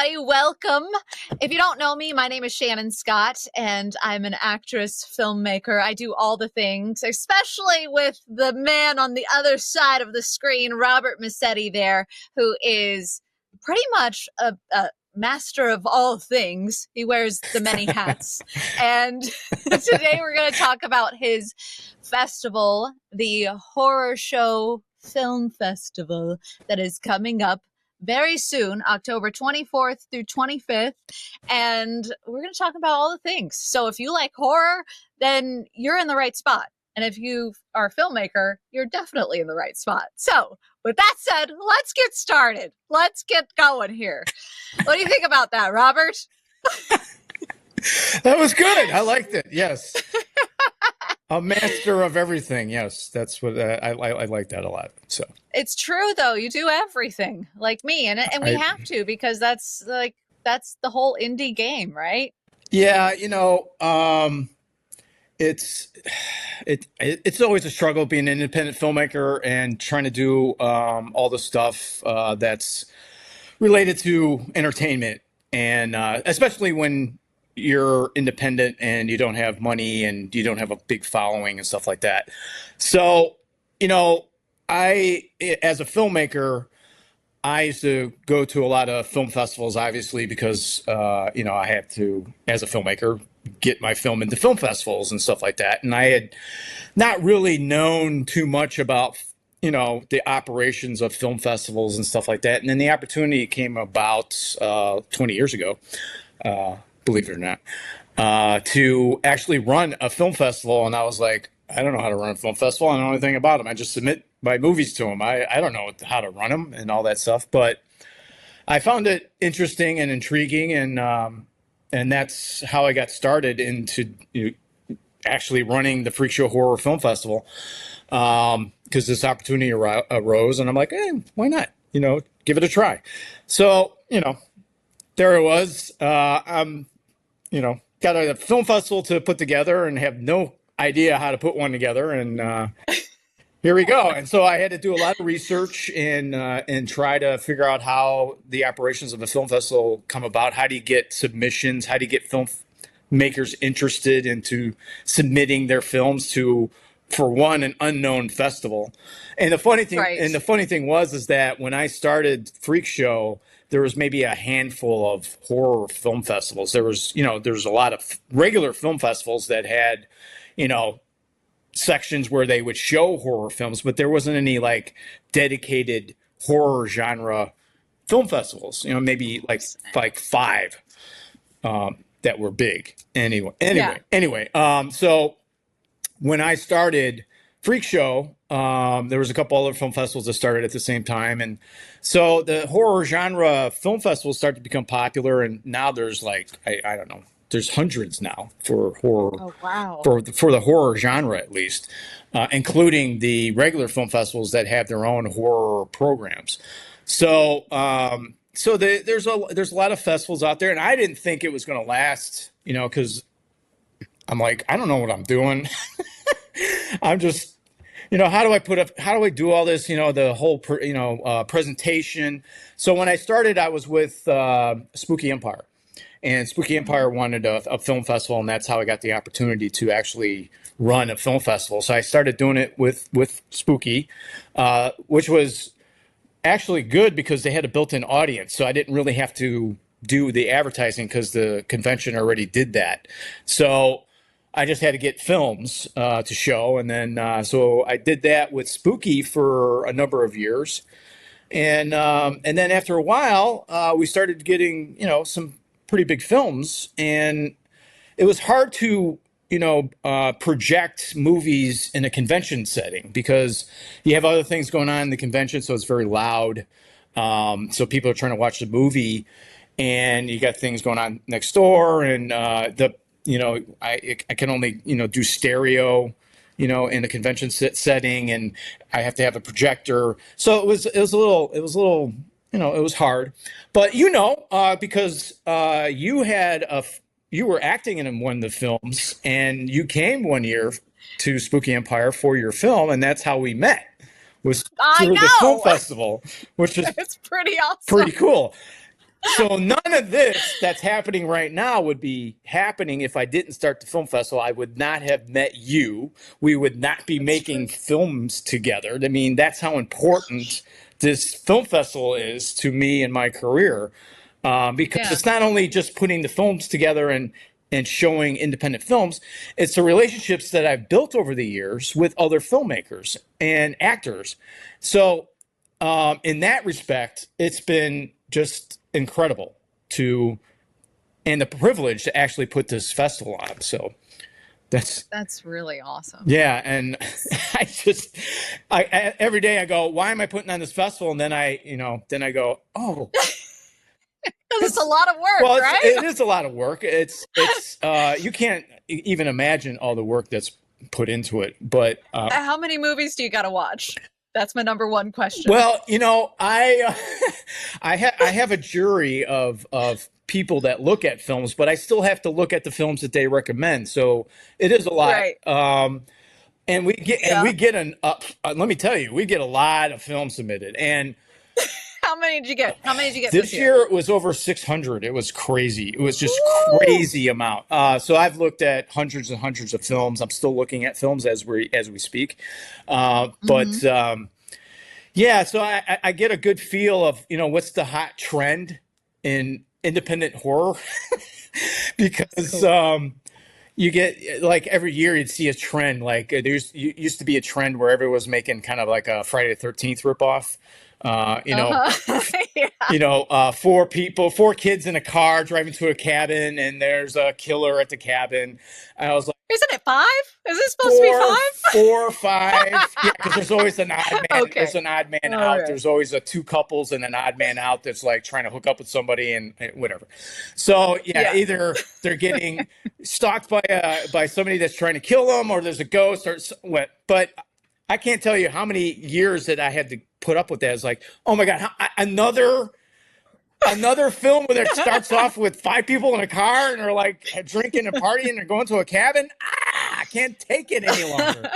everybody. Welcome. If you don't know me, my name is Shannon Scott, and I'm an actress, filmmaker. I do all the things, especially with the man on the other side of the screen, Robert Massetti there, who is pretty much a master of all things. He wears the many hats. And today we're going to talk about his festival, the Horror Show Film Festival that is coming up very soon, October 24th through 25th. And we're going to talk about all the things. So if you like horror, then you're in the right spot. And if you are a filmmaker, you're definitely in the right spot. So with that said, let's get started. Let's get going here. What do you think about that, Robert? That was good. I liked it. Yes. A master of everything. Yes, that's what I like that a lot. So it's true, though. You do everything like me, and we have to, because that's the whole indie game, right? Yeah, it's always a struggle being an independent filmmaker and trying to do all the stuff that's related to entertainment, and especially when you're independent and you don't have money and you don't have a big following and stuff like that. So, I, as a filmmaker, I used to go to a lot of film festivals, obviously, because, I have to, as a filmmaker, get my film into film festivals and stuff like that. And I had not really known too much about, the operations of film festivals and stuff like that. And then the opportunity came about 20 years ago, believe it or not, to actually run a film festival. And I was like, I don't know how to run a film festival. I don't know anything about them. I just submit my movies to them. I don't know how to run them and all that stuff. But I found it interesting and intriguing. And that's how I got started into actually running the Freak Show Horror Film Festival. Because this opportunity arose. And I'm like, why not? Give it a try. So, there it was. Got a film festival to put together and have no idea how to put one together. And here we go. And so I had to do a lot of research and try to figure out how the operations of a film festival come about. How do you get submissions? How do you get film makers interested into submitting their films to, for one, an unknown festival? And the funny thing, right. is that when I started Freak Show, there was maybe a handful of horror film festivals. There was a lot of regular film festivals that had, sections where they would show horror films, but there wasn't any like dedicated horror genre film festivals. Maybe like five that were big. Anyway. So when I started Freak Show, there was a couple other film festivals that started at the same time. And so the horror genre film festivals started to become popular. And now there's like, I don't know, there's hundreds now for horror. Oh, wow. For the horror genre, at least, including the regular film festivals that have their own horror programs. So, there's a lot of festivals out there, and I didn't think it was going to last, because I'm like, I don't know what I'm doing. I'm just, how do I do all this, the whole, presentation. So when I started, I was with Spooky Empire, and Spooky Empire wanted a film festival. And that's how I got the opportunity to actually run a film festival. So I started doing it with Spooky, which was actually good because they had a built-in audience. So I didn't really have to do the advertising because the convention already did that. So I just had to get films to show. And then so I did that with Spooky for a number of years. And then after a while, we started getting, some pretty big films. And it was hard to, project movies in a convention setting because you have other things going on in the convention. So it's very loud. So people are trying to watch the movie and you got things going on next door. And I can only, do stereo, in a convention setting, and I have to have a projector. So it was a little, it was hard, but because you were acting in one of the films, and you came one year to Spooky Empire for your film, and that's how we met. Was through the film festival, which is it's pretty awesome, pretty cool. So none of this that's happening right now would be happening if I didn't start the film festival. I would not have met you. We would not be That's making true. films together. I mean, that's how important this film festival is to me and my career. Because Yeah. it's not only just putting the films together and showing independent films, it's the relationships that I've built over the years with other filmmakers and actors. So in that respect, it's been just incredible to and the privilege to actually put this festival on. So that's That's really awesome. yeah, and I just every day I go, why am I putting on this festival? And then then I go, oh, Because it's a it's lot of work, well, right? it is a lot of work. It's you can't even imagine all the work that's put into it. But How many movies do you got to watch? That's my number one question. well, I have a jury of people that look at films, but I still have to look at the films that they recommend. So it is a lot. Right. And Yeah. we get let me tell you, we get a lot of films submitted. And How many did you get? How many did you get this year it was over 600. It was crazy. It was just Woo! crazy amount. So I've looked at hundreds and hundreds of films. I'm still looking at films as we speak. But Hmm. yeah, so I get a good feel of what's the hot trend in independent horror That's because cool. you get like every year you'd see a trend. Like used to be a trend where everyone was making kind of like a Friday the 13th ripoff. You know, Uh-huh. Yeah. four kids in a car driving to a cabin, and there's a killer at the cabin. And I was like, Isn't it five? Is it supposed to be five? four, five. Yeah, because there's always an odd man. There's Okay. an odd man All out. right. There's always a two couples and an odd man out that's like trying to hook up with somebody and whatever. So yeah, Yeah. either they're getting stalked by somebody that's trying to kill them, or there's a ghost or what. But I can't tell you how many years that I had to put up with that. It's like, oh my god, another film where it starts off with five people in a car and they're like drinking and partying and they're going to a cabin. I can't take it any longer.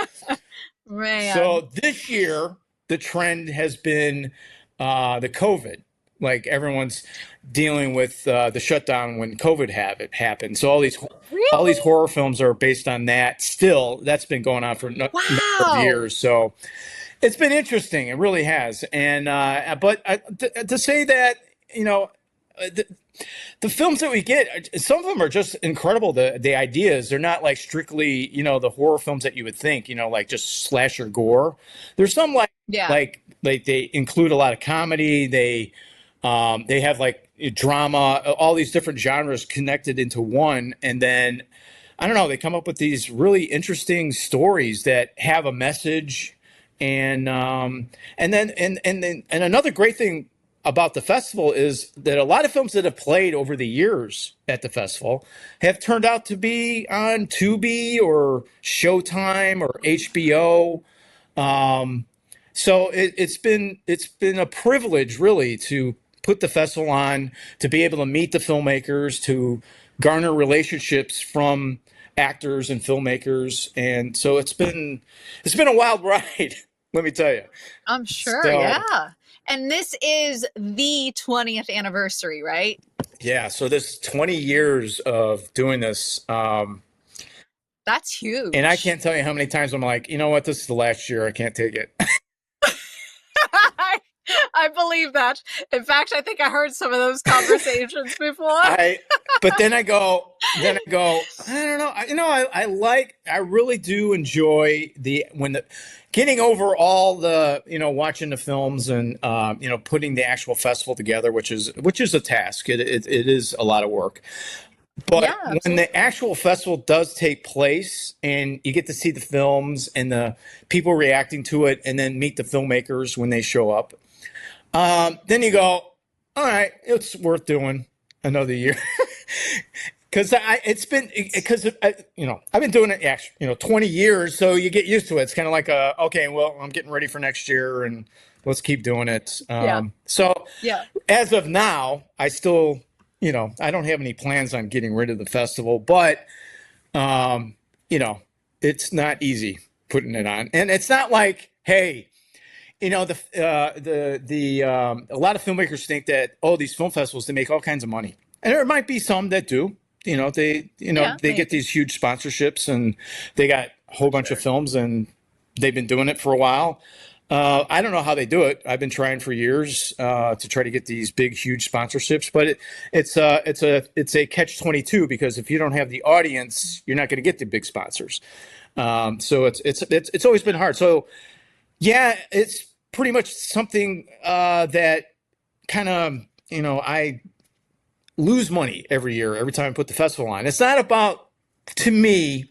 Man. So this year, the trend has been the COVID. Like everyone's dealing with the shutdown when COVID happened. So all these Really? horror films are based on that. Still, that's been going on for a number of Wow. years. So it's been interesting. It really has. And but to say that you know. The films that we get, some of them are just incredible. The ideas, they're not like strictly, the horror films that you would think, like just slasher gore. There's some Yeah. like they include a lot of comedy. They have like drama, all these different genres connected into one, and then I don't know, they come up with these really interesting stories that have a message, and another great thing about the festival is that a lot of films that have played over the years at the festival have turned out to be on Tubi or Showtime or HBO. Um, so it's been a privilege really to put the festival on, to be able to meet the filmmakers, to garner relationships from actors and filmmakers, and so it's been a wild ride. Let me tell you. I'm sure. So Yeah. And this is the 20th anniversary, right? yeah, so this 20 years of doing this, That's and I huge. can't tell you how many times I'm like, you know what, this is the last year. I can't take it. I believe that. In fact, I think I heard some of those conversations before. I, but then I go, I don't know. I really do enjoy getting over all the, watching the films and, putting the actual festival together, which is a task. It is a lot of work. Yeah, But when the absolutely. actual festival does take place and you get to see the films and the people reacting to it and then meet the filmmakers when they show up, then you go, all right, it's worth doing another year. Because I've been doing it actually 20 years, so you get used to it. It's kind of like okay, well, I'm getting ready for next year, and let's keep doing it. Yeah. So Yeah. as of now, I still I don't have any plans on getting rid of the festival, but um, you know it's not easy putting it on, and it's not like, hey, a lot of filmmakers think that, oh, these film festivals, they make all kinds of money, and there might be some that do. Yeah, They get maybe. these huge sponsorships, and they got a whole bunch of Sure. films, and they've been doing it for a while. I don't know how they do it. I've been trying for years to try to get these big, huge sponsorships, but it's a catch-22, because if you don't have the audience, you're not going to get the big sponsors. So it's always been hard. So yeah, it's pretty much something that kind of, I lose money every year, every time I put the festival on. It's not about, to me,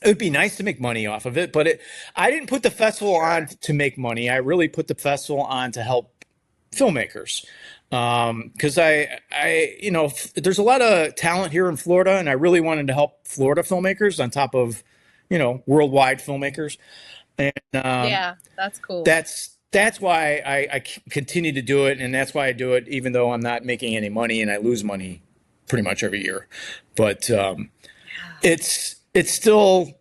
it would be nice to make money off of it, but I didn't put the festival on Sure. to make money. I really put the festival on to help filmmakers. Because there's a lot of talent here in Florida, and I really wanted to help Florida filmmakers on top of, worldwide filmmakers. And Yeah, that's cool. that's why I continue to do it, and that's why I do it, even though I'm not making any money and I lose money pretty much every year. But it's still,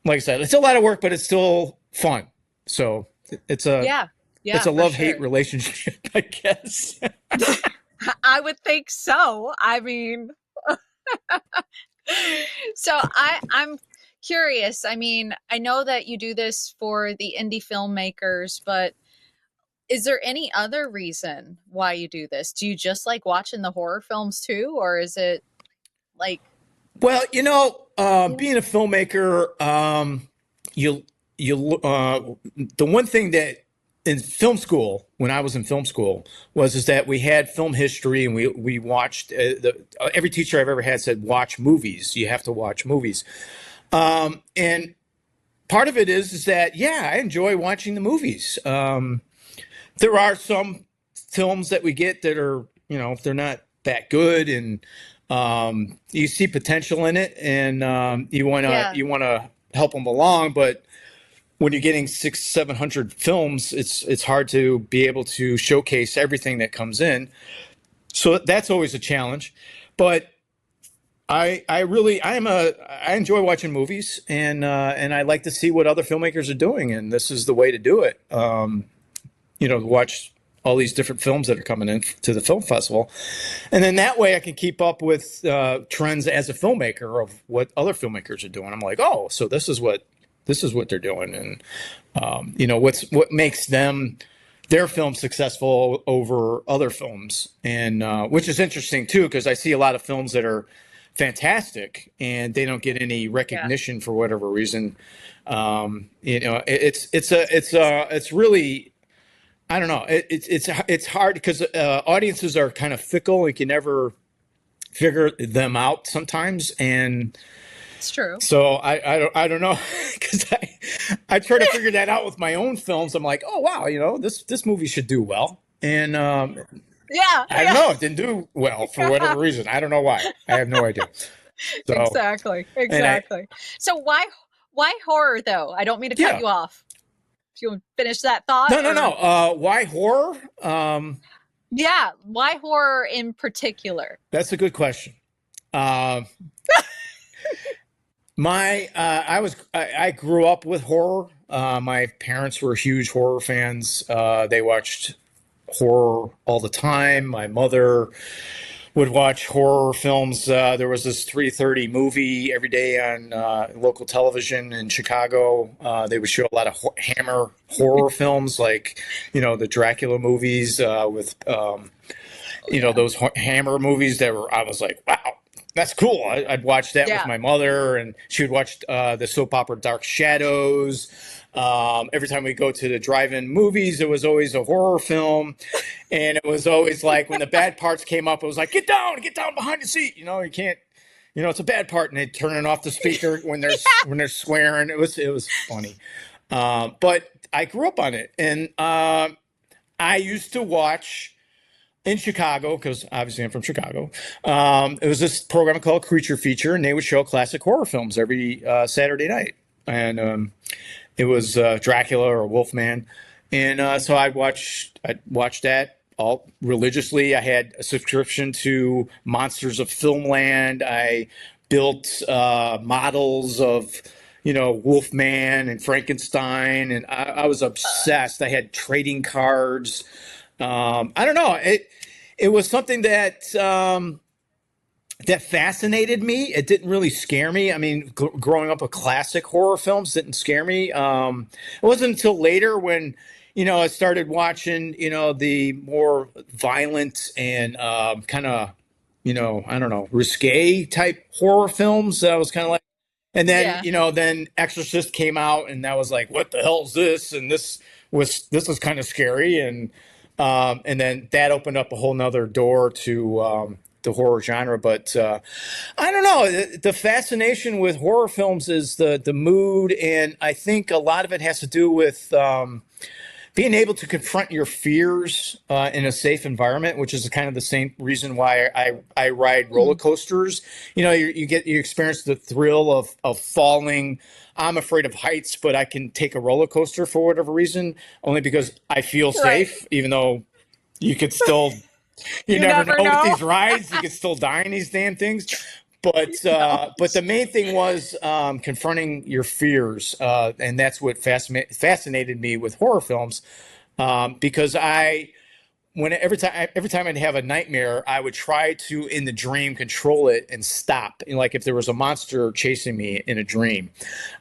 like I said, it's a lot of work, but it's still fun. So it's a Yeah, it's yeah, a for love hate sure. relationship, I guess. I would think so. I mean, so I'm curious. I mean, I know that you do this for the indie filmmakers, but is there any other reason why you do this? Do you just like watching the horror films too, or is it like, Well, yeah, being a filmmaker, you the one thing that in film school, when I was in film school, is that we had film history, and we watched every teacher I've ever had said, watch movies. You have to watch movies. And part of it is that, yeah, I enjoy watching the movies. There are some films that we get that are, they're not that good, and you see potential in it, and yeah, you wanna help them along. But when you're getting 600-700 films, it's hard to be able to showcase everything that comes in. So that's always a challenge. But I enjoy watching movies, and I like to see what other filmmakers are doing, and this is the way to do it. Watch all these different films that are coming in to the film festival, and then that way I can keep up with trends as a filmmaker of what other filmmakers are doing. I'm like, oh, so this is what they're doing, and what makes their film successful over other films, and which is interesting too, because I see a lot of films that are fantastic and they don't get any yeah, recognition for whatever reason. It's really, I don't know. It's hard because audiences are kind of fickle. You can never figure them out sometimes, and it's true. so I don't know, because I try to figure that out with my own films. I'm like, oh wow, this movie should do well, and Yeah, I don't yeah, know, it didn't do well for whatever reason. I don't know why. I have no idea. So exactly, and I exactly. So why horror though? I don't mean to cut yeah, you off. If you want to finish that thought, no, no, no. or Why horror? yeah, why horror in particular? That's a good question. Uh, I grew up with horror. My parents were huge horror fans. They watched horror all the time. My mother would watch horror films. There was this 3:30 movie every day on local television in Chicago. They would show a lot of Hammer horror films, like the Dracula movies with Oh yeah, those Hammer movies that were. I was like, wow. That's cool. I'd watch that with yeah, my mother, and she would watch the soap opera Dark Shadows. Every time we go to the drive-in movies, it was always a horror film, and it was always like when the bad parts came up, it was like, get down behind the seat. You can't, it's a bad part, and they turn it off the speaker when they're swearing. It was funny, but I grew up on it, and I used to watch in Chicago, because obviously I'm from Chicago. It was this program called Creature Feature, and they would show classic horror films every Saturday night. And it was Dracula or Wolfman, and so I'd watch that all religiously. I had a subscription to Monsters of Filmland. I built models of Wolfman and Frankenstein, and I was obsessed. I had trading cards. I don't know. It was something that fascinated me. It didn't really scare me. I mean, growing up with classic horror films didn't scare me. It wasn't until later when, I started watching, the more violent and kind of, I don't know, risque type horror films. I was kind of like, and then, Yeah. then Exorcist came out, and that was like, what the hell is this? And this was kind of scary, and then that opened up a whole nother door to the horror genre. But I don't know. The fascination with horror films is the mood, and I think a lot of it has to do with being able to confront your fears in a safe environment, which is kind of the same reason why I ride roller Mm. coasters. You experience the thrill of falling. I'm afraid of heights, but I can take a roller coaster for whatever reason, only because I feel Right. safe, even though you could still, you You never know never with know. these rides, you could still die in these damn things. But No. the main thing was confronting your fears, and that's what fascinated me with horror films, because every time I'd have a nightmare, I would try to in the dream control it and stop. And like if there was a monster chasing me in a dream,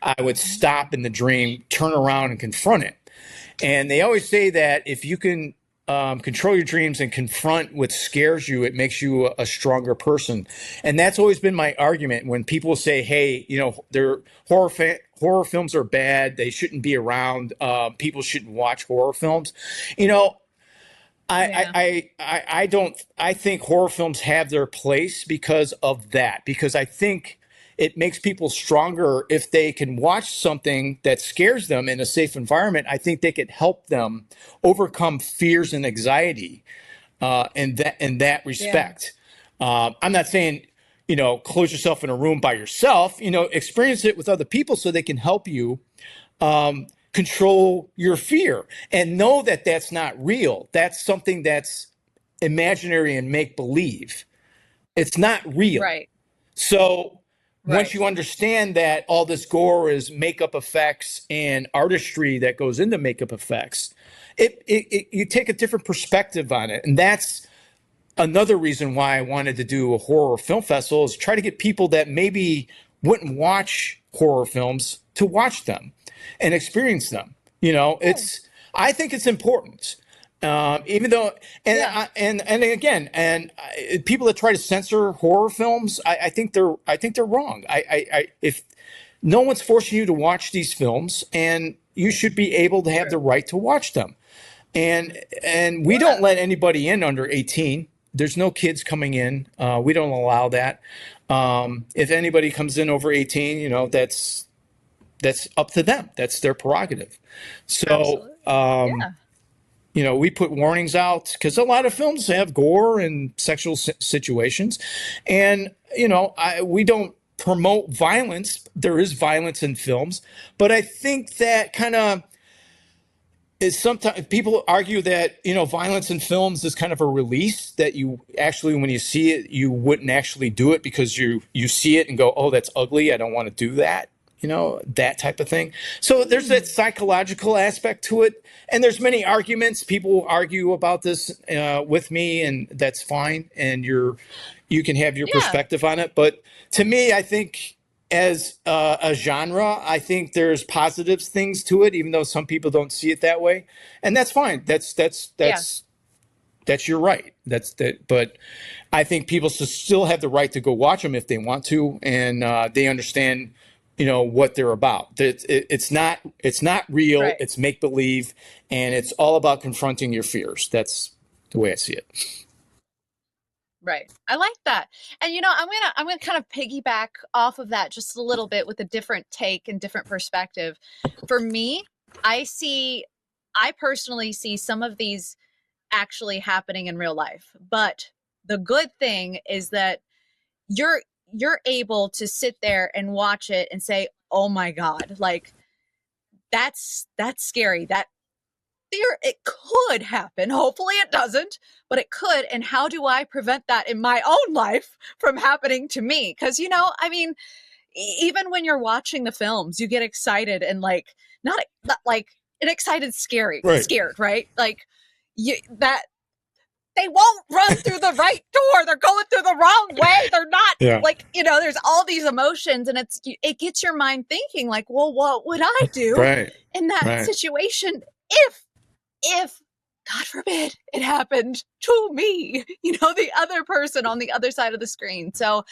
I would stop in the dream, turn around, and confront it. And they always say that if you can control your dreams and confront what scares you, it makes you a stronger person. And that's always been my argument when people say, "Hey, they're horror films are bad. They shouldn't be around. People shouldn't watch horror films." You know, Yeah. I don't. I think horror films have their place because of that. Because I think it makes people stronger if they can watch something that scares them in a safe environment. I think they could help them overcome fears and anxiety in that Yeah. respect. I'm not saying close yourself in a room by yourself. Experience it with other people so they can help you control your fear and know that that's not real. That's something that's imaginary and make believe. It's not real. Right. So once Right. you understand that all this gore is makeup effects and artistry that goes into makeup effects, you take a different perspective on it. And that's another reason why I wanted to do a horror film festival, is try to get people that maybe wouldn't watch horror films to watch them and experience them. Yeah. I think it's important. Even though, Yeah. and again, people that try to censor horror films, I think they're wrong. If no one's forcing you to watch these films, and you should be able to have the True. right to watch them. And we don't Yeah. let anybody in under 18. There's no kids coming in. We don't allow that. If anybody comes in over 18, that's up to them. That's their prerogative. So, Absolutely. Yeah. we put warnings out because a lot of films have gore and sexual situations, and we don't promote violence. There is violence in films, but I think that kind of is sometimes people argue that violence in films is kind of a release, that you actually, when you see it, you wouldn't actually do it because you see it and go, oh, that's ugly, I don't want to do that, that type of thing. So there's that Mm. psychological aspect to it, and there's many arguments. People argue about this with me, and that's fine, and you can have your Yeah. perspective on it. But to me, I think as a genre, I think there's positive things to it, even though some people don't see it that way, and that's fine. Yeah. That's your right. That's that. But I think people should still have the right to go watch them if they want to, and they understand, what they're about. It's not real. Right. It's make believe, and it's all about confronting your fears. That's the way I see it. Right. I like that. And I'm gonna kind of piggyback off of that just a little bit with a different take and different perspective. For me, I personally see some of these actually happening in real life. But the good thing is that you're you're able to sit there and watch it and say, "Oh my God, like that's scary. That there it could happen. Hopefully it doesn't, but it could. And how do I prevent that in my own life from happening to me?" Because I mean, even when you're watching the films, you get excited and like not like an excited, Right. scared, right? Like that they won't run through the right door. They're going through the wrong way. They're not Yeah. like, there's all these emotions and it gets your mind thinking like, well, what would I do Right. in that Right. situation if God forbid it happened to me, the other person on the other side of the screen. So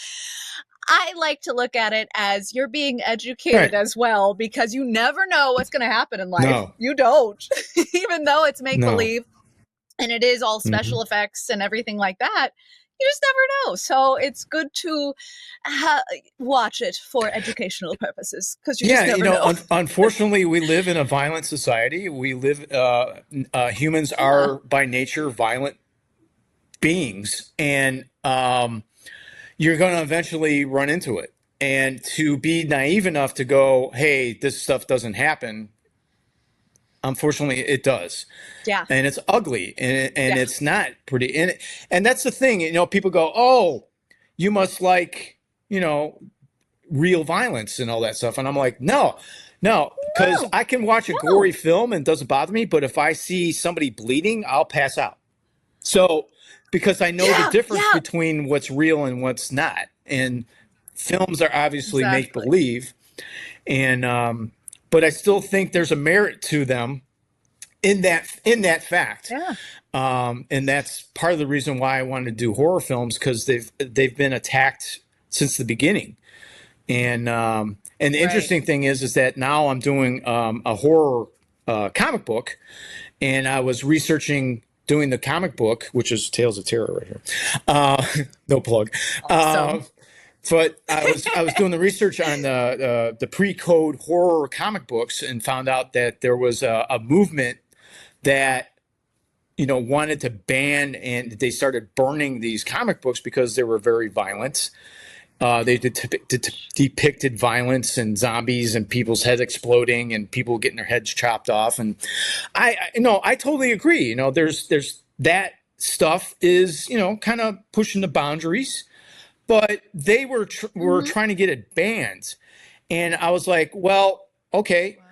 I like to look at it as you're being educated Right. as well, because you never know what's going to happen in life. No. You don't, even though it's make No. believe and it is all special effects and everything like that. You just never know. So it's good to watch it for educational purposes, because you just never know. Unfortunately, we live in a violent society. We live, humans are by nature violent beings, and you're going to eventually run into it. And to be naive enough to go, hey, this stuff doesn't happen, unfortunately, it does. Yeah. And it's ugly, and it's not pretty. And that's the thing, people go, oh, you must like, real violence and all that stuff. And I'm like, no, because I can watch a gory film and it doesn't bother me. But if I see somebody bleeding, I'll pass out. So, because I know the difference between what's real and what's not. And films are obviously make believe. And, but I still think there's a merit to them in that fact. Yeah. And that's part of the reason why I wanted to do horror films, because they've been attacked since the beginning. And the interesting thing is that now I'm doing a horror comic book, and I was doing the comic book, which is Tales of Terror right here. No plug. Awesome. But I was doing the research on the pre-code horror comic books, and found out that there was a movement that wanted to ban, and they started burning these comic books because they were very violent. They depicted violence and zombies and people's heads exploding and people getting their heads chopped off. And I totally agree. There's that stuff is kind of pushing the boundaries, but they were trying to get it banned, and I was like, well, okay. Wow.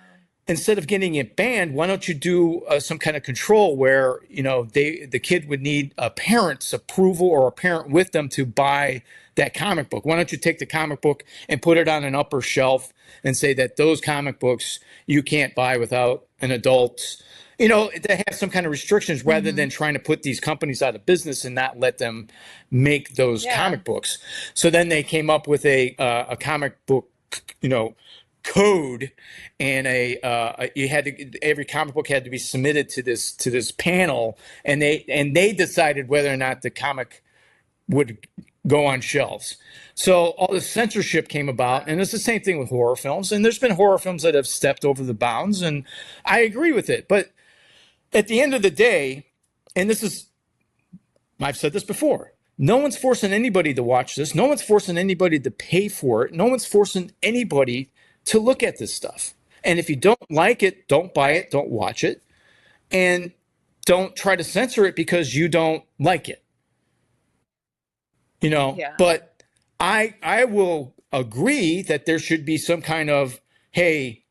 Instead of getting it banned, why don't you do some kind of control where the kid would need a parent's approval or a parent with them to buy that comic book? Why don't you take the comic book and put it on an upper shelf and say that those comic books you can't buy without an adult, to have some kind of restrictions, rather than trying to put these companies out of business and not let them make those comic books. So then they came up with a comic book, code, and every comic book had to be submitted to this panel, and they decided whether or not the comic would go on shelves. So all the censorship came about, and it's the same thing with horror films. And there's been horror films that have stepped over the bounds, and I agree with it. But at the end of the day, and I've said this before, no one's forcing anybody to watch this. No one's forcing anybody to pay for it. No one's forcing anybody to look at this stuff. And if you don't like it, don't buy it, don't watch it, and don't try to censor it because you don't like it. But I will agree that there should be some kind of, hey,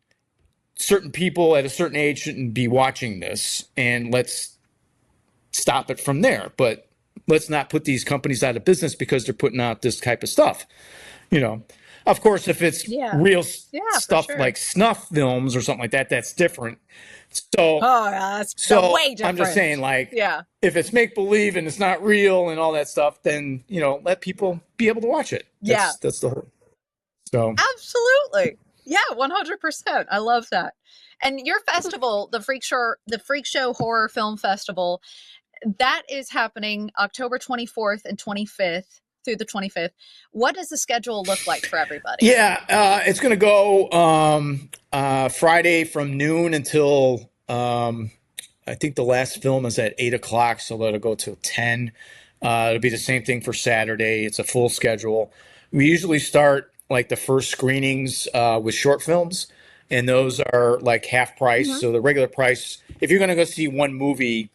certain people at a certain age shouldn't be watching this, and let's stop it from there. But let's not put these companies out of business because they're putting out this type of stuff. Of course, if it's real stuff like snuff films or something like that, that's different. So, that's way different. I'm just saying, if it's make believe and it's not real and all that stuff, then let people be able to watch it. That's the whole. So absolutely, 100%. I love that. And your festival, the Freak Show Horror Film Festival, that is happening October 24th and 25th. Through the 25th. What does the schedule look like for everybody? It's going to go Friday from noon until I think the last film is at 8:00, so let it go till 10. It'll be the same thing for Saturday. It's a full schedule. We usually start like the first screenings with short films, and those are like half price. So the regular price, if you're going to go see one movie,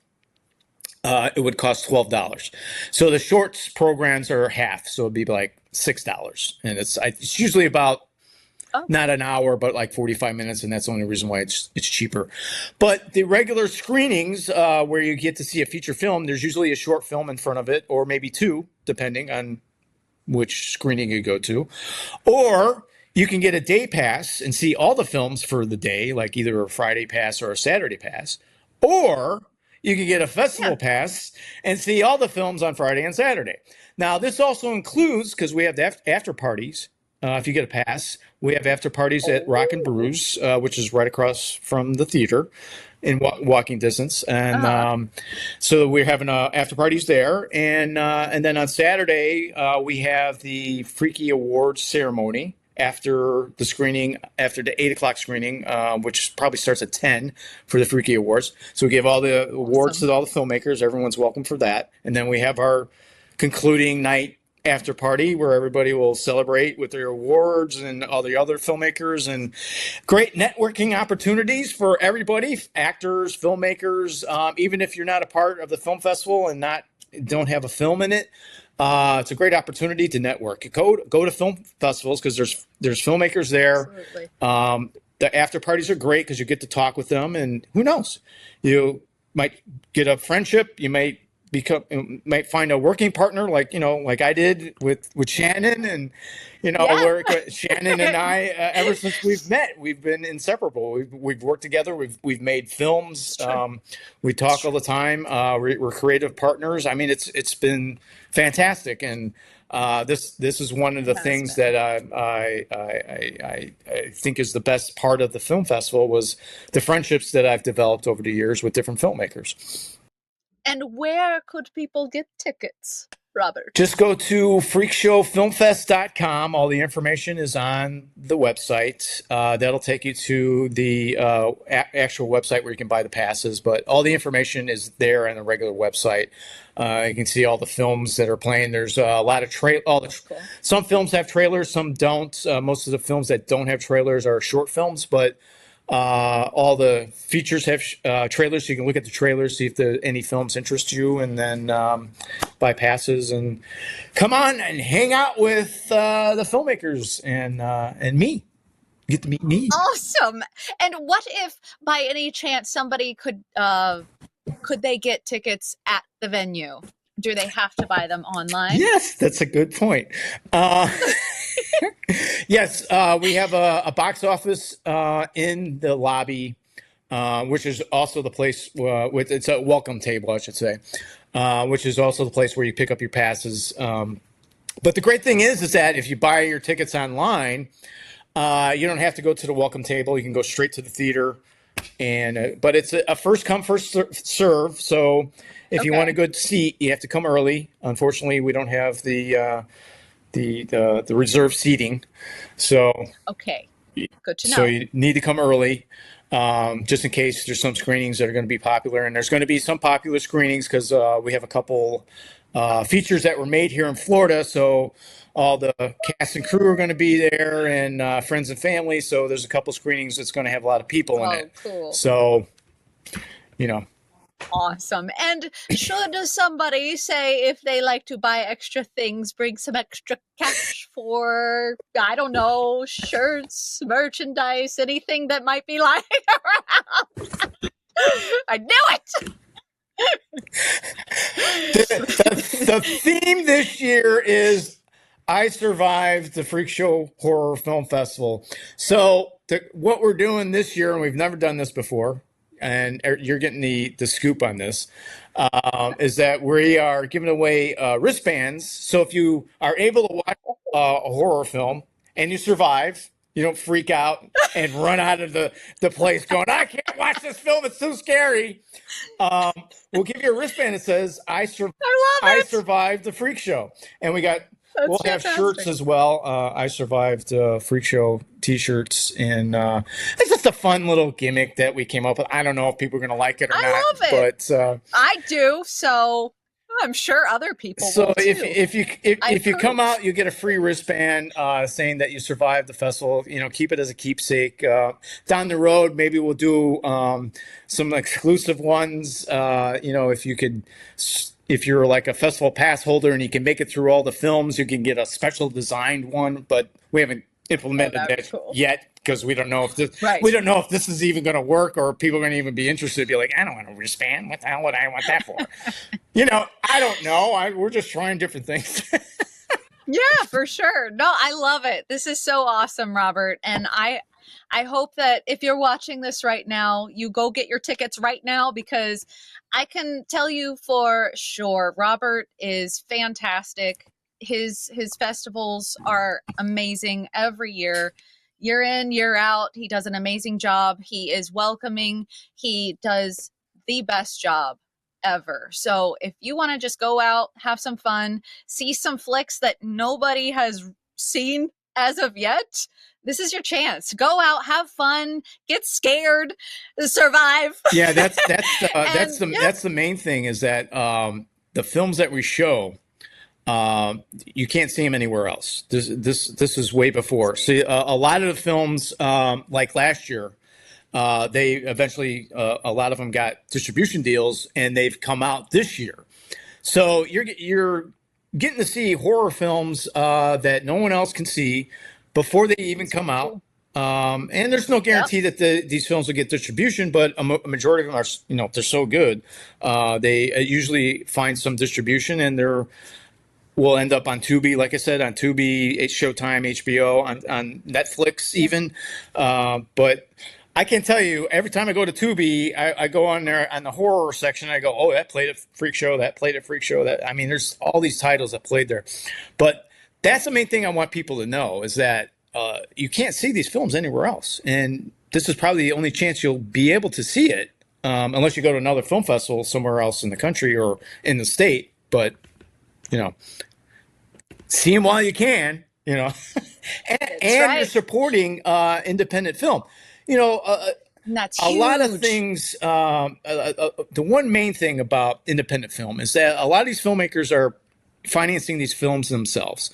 it would cost $12. So the shorts programs are half, so it'd be like $6, and it's usually about Oh, not an hour, but like 45 minutes, and that's the only reason why it's cheaper. But the regular screenings, where you get to see a feature film, there's usually a short film in front of it, or maybe two, depending on which screening you go to. Or you can get a day pass and see all the films for the day, like either a Friday pass or a Saturday pass. Or you can get a yeah. festival pass and see all the films on Friday and Saturday. Now, this also includes, because we have the after parties. If you get a pass, we have after parties at Rock and Oh. Brews, which is right across from the theater in walking distance. And Uh-huh. so we're having after parties there. And then on Saturday, we have the Freaky Awards ceremony after the screening, after the 8 o'clock screening, which probably starts at 10 for the Freaky Awards. So we give all the awards Awesome. to all the filmmakers. Everyone's welcome for that. And then we have our concluding night after party where everybody will celebrate with their awards and all the other filmmakers, and great networking opportunities for everybody, actors, filmmakers. Even if you're not a part of the film festival and don't have a film in it, it's a great opportunity to network. Go to film festivals because there's filmmakers there. Absolutely. The after parties are great because you get to talk with them, and who knows, you might get a friendship. You might find a working partner, like I did with Shannon, and Yeah. Shannon and I, ever since we've met, we've been inseparable. We've worked together. We've made films. It's true. We It's talk all true. the time. We're creative partners. I mean, it's been fantastic, and this is one of the It has things been. that I think is the best part of the film festival was the friendships that I've developed over the years with different filmmakers. And where could people get tickets, Robert? Just go to freakshowfilmfest.com. All the information is on the website. That'll take you to the actual website where you can buy the passes, but all the information is there on the regular website. You can see all the films that are playing. There's a lot of Cool. some films have trailers, some don't. Most of the films that don't have trailers are short films, but all the features have trailers, so you can look at the trailers, see if any films interest you, and then buy passes and come on and hang out with the filmmakers and me. Get to meet me. Awesome. And what if by any chance somebody could they get tickets at the venue? Do they have to buy them online? Yes, that's a good point. Uh, yes, we have a box office in the lobby, which is also the place it's a welcome table, I should say, which is also the place where you pick up your passes. But the great thing is that if you buy your tickets online, you don't have to go to the welcome table. You can go straight to the theater, and but it's a first come first serve. So if you want a Okay. good seat, you have to come early. Unfortunately, we don't have the reserved seating, so Okay. Good to so know. you need to come early, just in case there's some screenings that are going to be popular, and there's going to be some popular screenings because we have a couple features that were made here in Florida, so all the cast and crew are going to be there, and friends and family. So there's a couple screenings that's going to have a lot of people in Oh, it. cool. So you know, Awesome. And should somebody say if they like to buy extra things, bring some extra cash for, I don't know, shirts, merchandise, anything that might be lying around? I knew it. the theme this year is I survived the Freak Show Horror Film Festival. So what we're doing this year, and we've never done this before, and you're getting the scoop on this, is that we are giving away wristbands. So if you are able to watch a horror film and you survive, you don't freak out and run out of the place going, I can't watch this film, it's too scary. We'll give you a wristband that says I love I it. survived the Freak Show, and we'll That's have shirts fantastic. as well. I survived Freak Show T-shirts, and it's just a fun little gimmick that we came up with. I don't know if people are going to like it or I not, love it. but I do, so I'm sure other people so will too. I if you come approve. out, you get a free wristband saying that you survived the festival. You know, keep it as a keepsake. Down the road, maybe we'll do some exclusive ones. If you're like a festival pass holder and you can make it through all the films, you can get a special designed one. But we haven't implemented that'd be that cool. yet, because we don't know if this Right. we don't know if this is even going to work, or people are going to even be interested. Be like, I don't want a wristband. What the hell would I want that for? I don't know. We're just trying different things. Yeah, for sure. No, I love it. This is so awesome, Robert. And I hope that if you're watching this right now, you go get your tickets right now, because I can tell you for sure, Robert is fantastic. His festivals are amazing every year in, year out. He does an amazing job. He is welcoming. He does the best job ever. So if you want to just go out, have some fun, see some flicks that nobody has seen as of yet, this is your chance. Go out, have fun, get scared, survive. Yeah, that's And that's the main thing, is that the films that we show, you can't see them anywhere else. This is way before. See, a lot of the films, like last year, they eventually, a lot of them got distribution deals, and they've come out this year. So you're getting to see horror films that no one else can see before they even come out. And there's no guarantee that these films will get distribution, but a majority of them are, they're so good. They usually find some distribution, and will end up on Tubi, like I said, on Tubi, Showtime, HBO, on Netflix even. But I can tell you, every time I go to Tubi, I go on there on the horror section. I go, oh, that played at Freak Show. That played at Freak Show. There's all these titles that played there. But that's the main thing I want people to know, is that you can't see these films anywhere else. And this is probably the only chance you'll be able to see it, unless you go to another film festival somewhere else in the country or in the state. But, see them while you can, and right. You're supporting independent film. That's a huge. lot of things. The one main thing about independent film is that a lot of these filmmakers are financing these films themselves,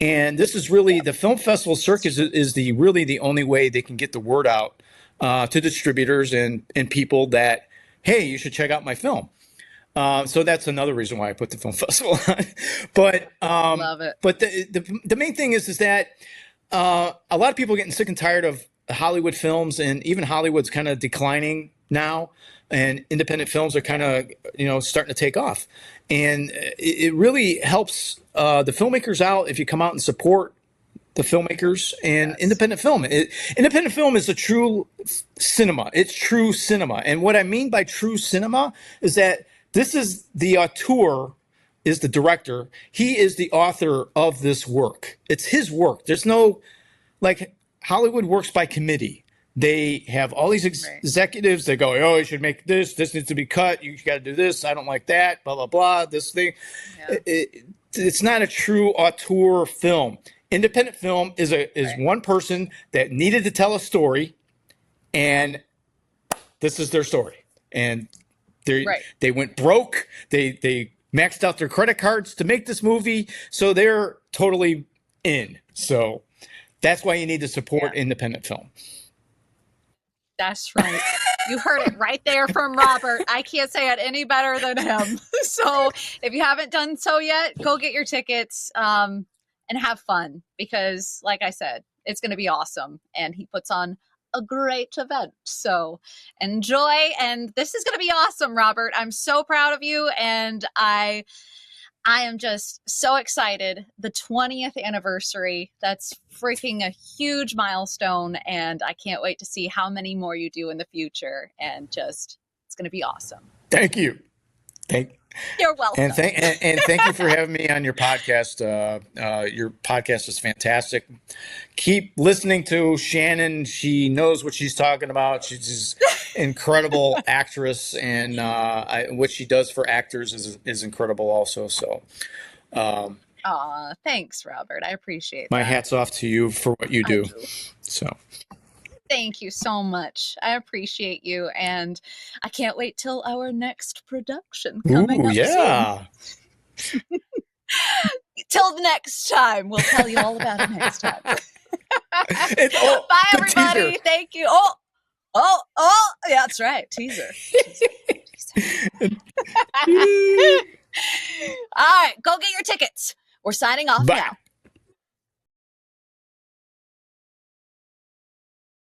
and this is really the film festival circuit is really the only way they can get the word out to distributors and people that, hey, you should check out my film. So that's another reason why I put the film festival on. But love it. But the main thing is that a lot of people are getting sick and tired of Hollywood films, and even Hollywood's kind of declining now, and independent films are kind of starting to take off, and it really helps the filmmakers out if you come out and support the filmmakers and independent film. Independent film is a true cinema. It's true cinema, and what I mean by true cinema is that this is the auteur, is the director. He is the author of this work. It's his work. There's no, like, Hollywood works by committee. They have all these executives that go, oh, you should make this. This needs to be cut. You got to do this. I don't like that. Blah, blah, blah. This thing. Yeah. It's not a true auteur film. Independent film is one person that needed to tell a story, and this is their story. And they went broke. They maxed out their credit cards to make this movie, so they're totally in. So that's why you need to support independent film. That's right. You heard it right there from Robert. I can't say it any better than him. So if you haven't done so yet, go get your tickets and have fun, because, like I said, it's going to be awesome. And he puts on a great event. So enjoy. And this is going to be awesome, Robert. I'm so proud of you. And I am just so excited. The 20th anniversary, that's freaking a huge milestone. And I can't wait to see how many more you do in the future. And it's going to be awesome. Thank you. You're welcome. And thank you for having me on your podcast. Your podcast is fantastic. Keep listening to Shannon. She knows what she's talking about. She's an incredible actress, and what she does for actors is incredible also. So, thanks, Robert. I appreciate my that. hat's off to you for what you do. So. Thank you so much. I appreciate you, and I can't wait till our next production coming up soon. Till the next time. We'll tell you all about it next time. Bye, everybody. Teaser. Thank you. Yeah, that's right. Teaser. All right, go get your tickets. We're signing off now.